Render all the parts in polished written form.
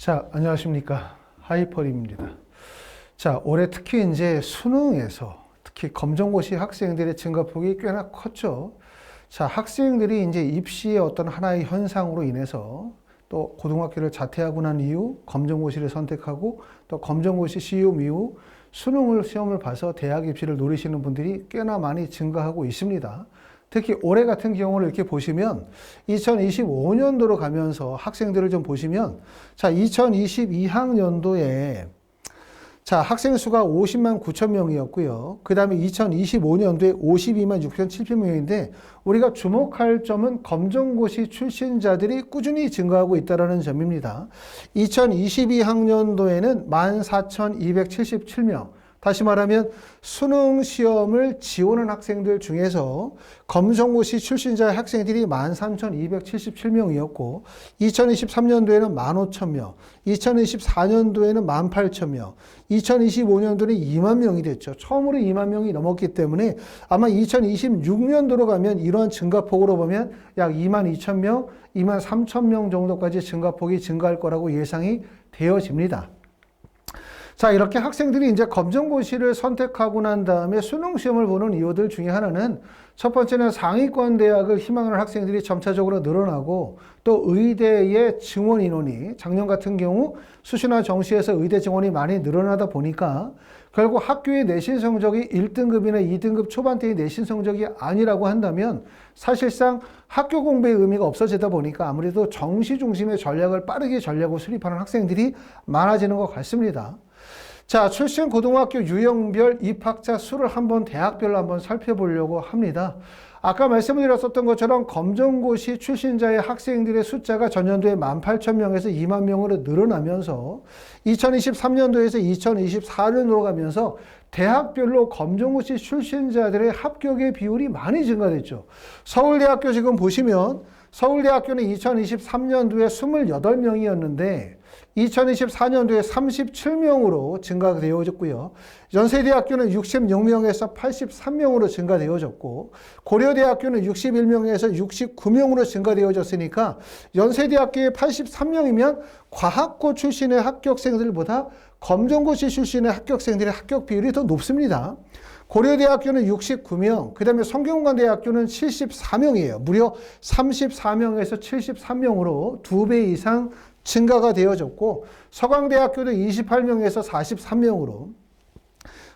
자, 안녕하십니까. 하이퍼림입니다. 자, 올해 특히 이제 수능에서 특히 검정고시 학생들의 증가폭이 꽤나 컸죠. 자, 학생들이 이제 입시의 어떤 하나의 현상으로 인해서 또 고등학교를 자퇴하고 난 이후 검정고시를 선택하고 또 검정고시 시험 이후 시험을 봐서 대학 입시를 노리시는 분들이 꽤나 많이 증가하고 있습니다. 특히 올해 같은 경우를 이렇게 보시면 2025년도로 가면서 학생들을 좀 보시면 자, 2022학년도에 자, 학생 수가 50만 9천 명이었고요. 그 다음에 2025년도에 52만 6천 7천 명인데 우리가 주목할 점은 검정고시 출신자들이 꾸준히 증가하고 있다는 점입니다. 2022학년도에는 14,277명. 다시 말하면 수능 시험을 지원한 학생들 중에서 검정고시 출신자 학생들이 13,277명이었고 2023년도에는 15,000명, 2024년도에는 18,000명, 2025년도는 2만 명이 됐죠. 처음으로 2만 명이 넘었기 때문에 아마 2026년도로 가면 이러한 증가폭으로 보면 약 2만 2천 명, 2만 3천 명 정도까지 증가폭이 증가할 거라고 예상이 되어집니다. 자, 이렇게 학생들이 이제 검정고시를 선택하고 난 다음에 수능 시험을 보는 이유들 중에 하나는 첫 번째는 상위권 대학을 희망하는 학생들이 점차적으로 늘어나고 또 의대의 증원 인원이 작년 같은 경우 수시나 정시에서 의대 증원이 많이 늘어나다 보니까 결국 학교의 내신 성적이 1등급이나 2등급 초반대의 내신 성적이 아니라고 한다면 사실상 학교 공부의 의미가 없어지다 보니까 아무래도 정시 중심의 전략을 빠르게 전략을 수립하는 학생들이 많아지는 것 같습니다. 자, 출신 고등학교 유형별 입학자 수를 한번 대학별로 한번 살펴보려고 합니다. 아까 말씀드렸었던 것처럼 검정고시 출신자의 학생들의 숫자가 전년도에 18,000명에서 2만 명으로 늘어나면서 2023년도에서 2024년으로 가면서 대학별로 검정고시 출신자들의 합격의 비율이 많이 증가됐죠. 서울대학교 지금 보시면 서울대학교는 2023년도에 28명이었는데 2024년도에 37명으로 증가되어졌고요. 연세대학교는 66명에서 83명으로 증가되어졌고 고려대학교는 61명에서 69명으로 증가되어졌으니까 연세대학교의 83명이면 과학고 출신의 합격생들보다 검정고시 출신의 합격생들의 합격 비율이 더 높습니다. 고려대학교는 69명, 그 다음에 성균관대학교는 74명이에요. 무려 34명에서 73명으로 2배 이상 증가가 되어졌고 서강대학교도 28명에서 43명으로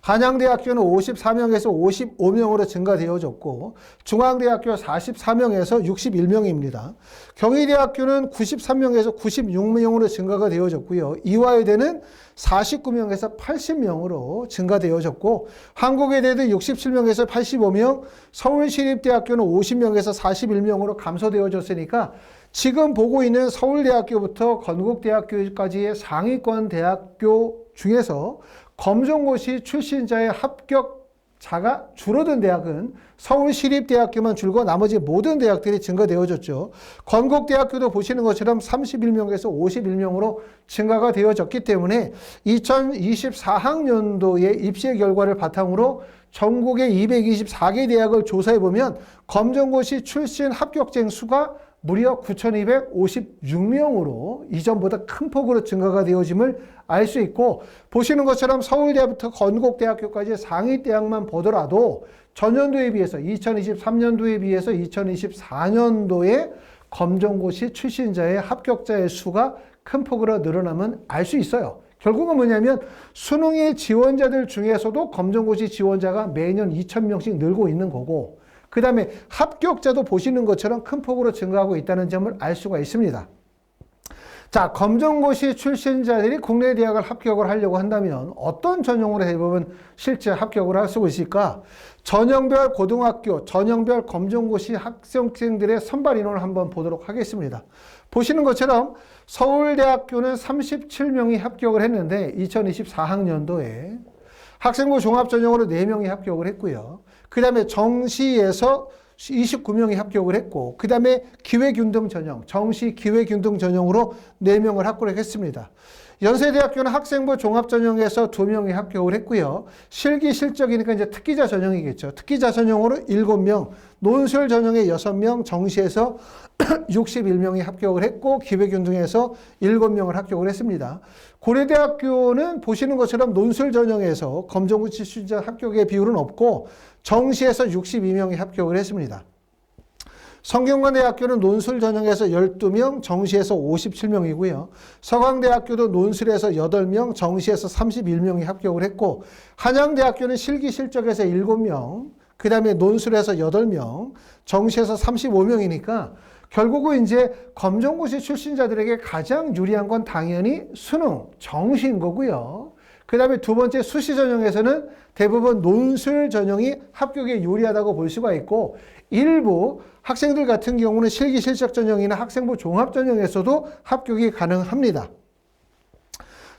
한양대학교는 54명에서 55명으로 증가되어졌고 중앙대학교 44명에서 61명입니다. 경희대학교는 93명에서 96명으로 증가가 되어졌고요. 이화여대는 49명에서 80명으로 증가되어졌고 한국외대도 67명에서 85명, 서울시립대학교는 50명에서 41명으로 감소되어졌으니까 지금 보고 있는 서울대학교부터 건국대학교까지의 상위권 대학교 중에서 검정고시 출신자의 합격자가 줄어든 대학은 서울시립대학교만 줄고 나머지 모든 대학들이 증가되어졌죠. 건국대학교도 보시는 것처럼 31명에서 51명으로 증가가 되어졌기 때문에 2024학년도의 입시 결과를 바탕으로 전국의 224개 대학을 조사해보면 검정고시 출신 합격생 수가 무려 9,256명으로 이전보다 큰 폭으로 증가가 되어짐을 알 수 있고 보시는 것처럼 서울대부터 건국대학교까지 상위 대학만 보더라도 전년도에 비해서 2023년도에 비해서 2024년도에 검정고시 출신자의 합격자의 수가 큰 폭으로 늘어나면 알 수 있어요. 결국은 뭐냐면 수능의 지원자들 중에서도 검정고시 지원자가 매년 2,000명씩 늘고 있는 거고 그 다음에 합격자도 보시는 것처럼 큰 폭으로 증가하고 있다는 점을 알 수가 있습니다. 자, 검정고시 출신자들이 국내 대학을 합격을 하려고 한다면 어떤 전형으로 해보면 실제 합격을 할 수 있을까? 전형별 고등학교, 전형별 검정고시 학생들의 선발 인원을 한번 보도록 하겠습니다. 보시는 것처럼 서울대학교는 37명이 합격을 했는데 2024학년도에 학생부 종합전형으로 4명이 합격을 했고요. 그 다음에 정시에서 29명이 합격을 했고 그 다음에 기회균등 전형, 정시 기회균등 전형으로 4명을 합격을 했습니다. 연세대학교는 학생부 종합전형에서 2명이 합격을 했고요. 실기 실적이니까 이제 특기자 전형이겠죠. 특기자 전형으로 7명, 논술 전형에 6명, 정시에서 61명이 합격을 했고 기회균등에서 7명을 합격을 했습니다. 고려대학교는 보시는 것처럼 논술 전형에서 검정고 출신자 합격의 비율은 없고 정시에서 62명이 합격을 했습니다. 성균관대학교는 논술 전형에서 12명, 정시에서 57명이고요. 서강대학교도 논술에서 8명, 정시에서 31명이 합격을 했고 한양대학교는 실기 실적에서 7명, 그 다음에 논술에서 8명, 정시에서 35명이니까 결국은 이제 검정고시 출신자들에게 가장 유리한 건 당연히 수능, 정시인 거고요. 그 다음에 두 번째 수시 전형에서는 대부분 논술 전형이 합격에 유리하다고 볼 수가 있고 일부 학생들 같은 경우는 실기 실적 전형이나 학생부 종합 전형에서도 합격이 가능합니다.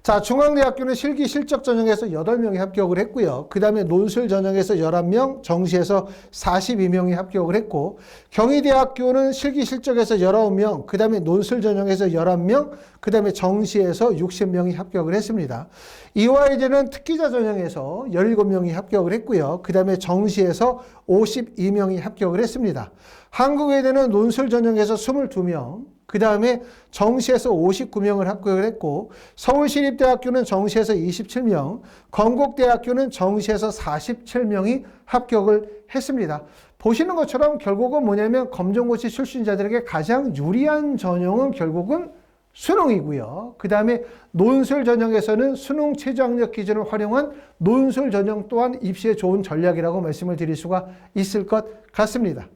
자, 중앙대학교는 실기 실적 전형에서 8명이 합격을 했고요. 그 다음에 논술 전형에서 11명, 정시에서 42명이 합격을 했고 경희대학교는 실기 실적에서 19명, 그 다음에 논술 전형에서 11명, 그 다음에 정시에서 60명이 합격을 했습니다. 이화여대는 특기자 전형에서 17명이 합격을 했고요. 그 다음에 정시에서 52명이 합격을 했습니다. 한국외대는 논술 전형에서 22명, 그 다음에 정시에서 59명을 합격을 했고 서울시립대학교는 정시에서 27명, 건국대학교는 정시에서 47명이 합격을 했습니다. 보시는 것처럼 결국은 뭐냐면 검정고시 출신자들에게 가장 유리한 전형은 결국은 수능이고요. 그 다음에 논술 전형에서는 수능 최저학력 기준을 활용한 논술 전형 또한 입시에 좋은 전략이라고 말씀을 드릴 수가 있을 것 같습니다.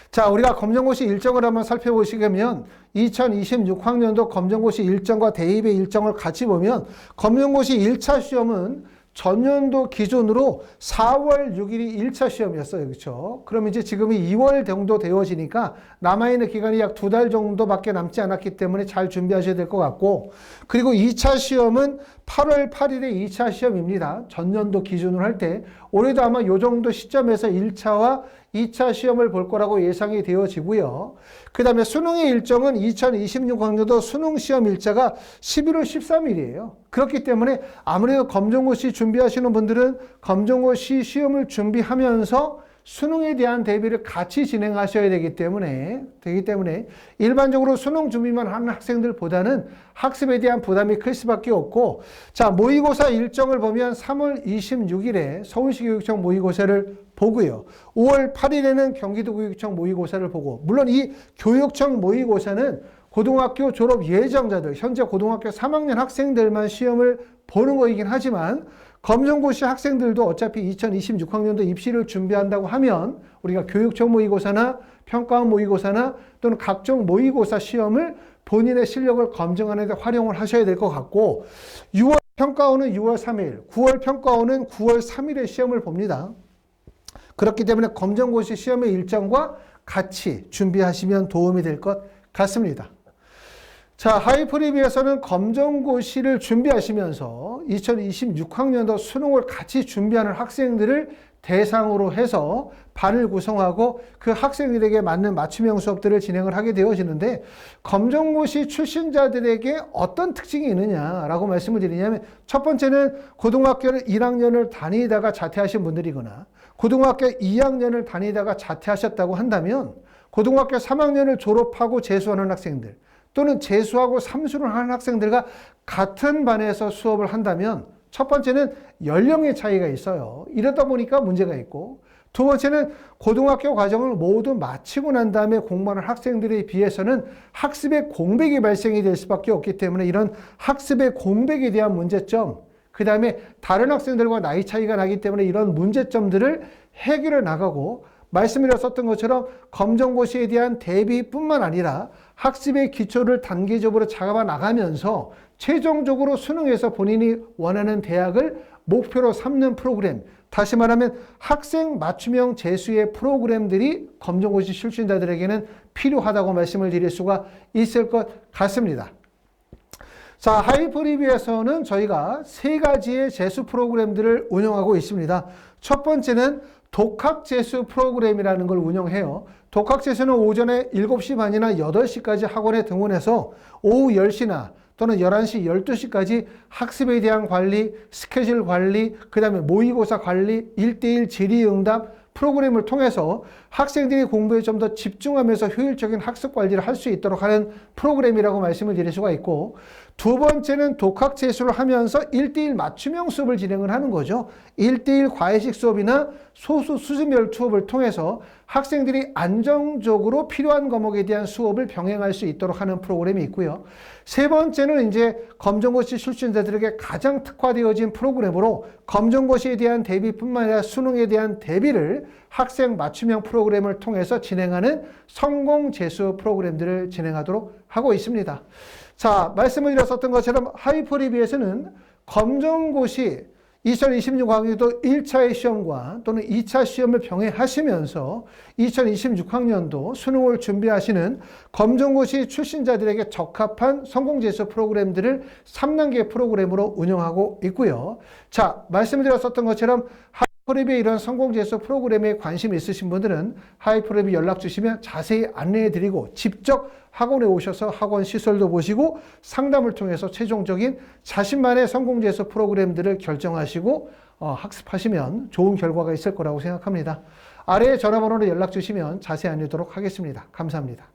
자, 우리가 검정고시 일정을 한번 살펴보시면 2026학년도 검정고시 일정과 대입의 일정을 같이 보면 검정고시 1차 시험은 전년도 기준으로 4월 6일이 1차 시험이었어요. 그렇죠? 그럼 이제 지금이 2월 정도 되어지니까 남아있는 기간이 약 2달 정도밖에 남지 않았기 때문에 잘 준비하셔야 될 것 같고 그리고 2차 시험은 8월 8일에 2차 시험입니다. 전년도 기준으로 할 때 올해도 아마 이 정도 시점에서 1차와 2차 시험을 볼 거라고 예상이 되어지고요. 그 다음에 수능의 일정은 2026학년도 수능 시험 일자가 11월 13일이에요. 그렇기 때문에 아무래도 검정고시 준비하시는 분들은 검정고시 시험을 준비하면서 수능에 대한 대비를 같이 진행하셔야 되기 때문에 일반적으로 수능 준비만 하는 학생들보다는 학습에 대한 부담이 클 수밖에 없고 자, 모의고사 일정을 보면 3월 26일에 서울시 교육청 모의고사를 보고요. 5월 8일에는 경기도 교육청 모의고사를 보고 물론 이 교육청 모의고사는 고등학교 졸업 예정자들, 현재 고등학교 3학년 학생들만 시험을 보는 거이긴 하지만 검정고시 학생들도 어차피 2026학년도 입시를 준비한다고 하면 우리가 교육청 모의고사나 평가원 모의고사나 또는 각종 모의고사 시험을 본인의 실력을 검증하는 데 활용을 하셔야 될 것 같고 6월 평가원은 6월 3일, 9월 평가원은 9월 3일에 시험을 봅니다. 그렇기 때문에 검정고시 시험의 일정과 같이 준비하시면 도움이 될 것 같습니다. 자, 하이프리뷰에서는 검정고시를 준비하시면서 2026학년도 수능을 같이 준비하는 학생들을 대상으로 해서 반을 구성하고 그 학생들에게 맞는 맞춤형 수업들을 진행을 하게 되어지는데 검정고시 출신자들에게 어떤 특징이 있느냐라고 말씀을 드리냐면 첫 번째는 고등학교를 1학년을 다니다가 자퇴하신 분들이거나 고등학교 2학년을 다니다가 자퇴하셨다고 한다면 고등학교 3학년을 졸업하고 재수하는 학생들 또는 재수하고 삼수를 하는 학생들과 같은 반에서 수업을 한다면 첫 번째는 연령의 차이가 있어요. 이러다 보니까 문제가 있고 두 번째는 고등학교 과정을 모두 마치고 난 다음에 공부하는 학생들에 비해서는 학습의 공백이 발생이 될 수밖에 없기 때문에 이런 학습의 공백에 대한 문제점 그 다음에 다른 학생들과 나이 차이가 나기 때문에 이런 문제점들을 해결해 나가고 말씀드렸었던 것처럼 검정고시에 대한 대비뿐만 아니라 학습의 기초를 단계적으로 잡아 나가면서 최종적으로 수능에서 본인이 원하는 대학을 목표로 삼는 프로그램, 다시 말하면 학생 맞춤형 재수의 프로그램들이 검정고시 출신자들에게는 필요하다고 말씀을 드릴 수가 있을 것 같습니다. 자, 하이프리뷰에서는 저희가 세 가지의 재수 프로그램들을 운영하고 있습니다. 첫 번째는 독학재수 프로그램이라는 걸 운영해요. 독학재수는 오전에 7시 반이나 8시까지 학원에 등원해서 오후 10시나 또는 11시, 12시까지 학습에 대한 관리, 스케줄 관리, 그 다음에 모의고사 관리, 1대1 질의응답 프로그램을 통해서 학생들이 공부에 좀 더 집중하면서 효율적인 학습 관리를 할 수 있도록 하는 프로그램이라고 말씀을 드릴 수가 있고, 두 번째는 독학재수를 하면서 1대1 맞춤형 수업을 진행을 하는 거죠. 1대1 과외식 수업이나 소수 수준별 수업을 통해서 학생들이 안정적으로 필요한 과목에 대한 수업을 병행할 수 있도록 하는 프로그램이 있고요. 세 번째는 이제 검정고시 출신자들에게 가장 특화되어진 프로그램으로 검정고시에 대한 대비뿐만 아니라 수능에 대한 대비를 학생 맞춤형 프로그램을 통해서 진행하는 성공재수 프로그램들을 진행하도록 하고 있습니다. 자, 말씀을 드렸었던 것처럼 하이퍼리비에서는 검정고시 2026학년도 1차의 시험과 또는 2차 시험을 병행하시면서 2026학년도 수능을 준비하시는 검정고시 출신자들에게 적합한 성공재수 프로그램들을 3단계 프로그램으로 운영하고 있고요. 자, 말씀드렸었던 것처럼 하이퍼랩의 이런 성공재수 프로그램에 관심 있으신 분들은 하이퍼랩에 연락 주시면 자세히 안내해드리고 직접 학원에 오셔서 학원 시설도 보시고 상담을 통해서 최종적인 자신만의 성공재수 프로그램들을 결정하시고 학습하시면 좋은 결과가 있을 거라고 생각합니다. 아래의 전화번호로 연락 주시면 자세히 안내하도록 하겠습니다. 감사합니다.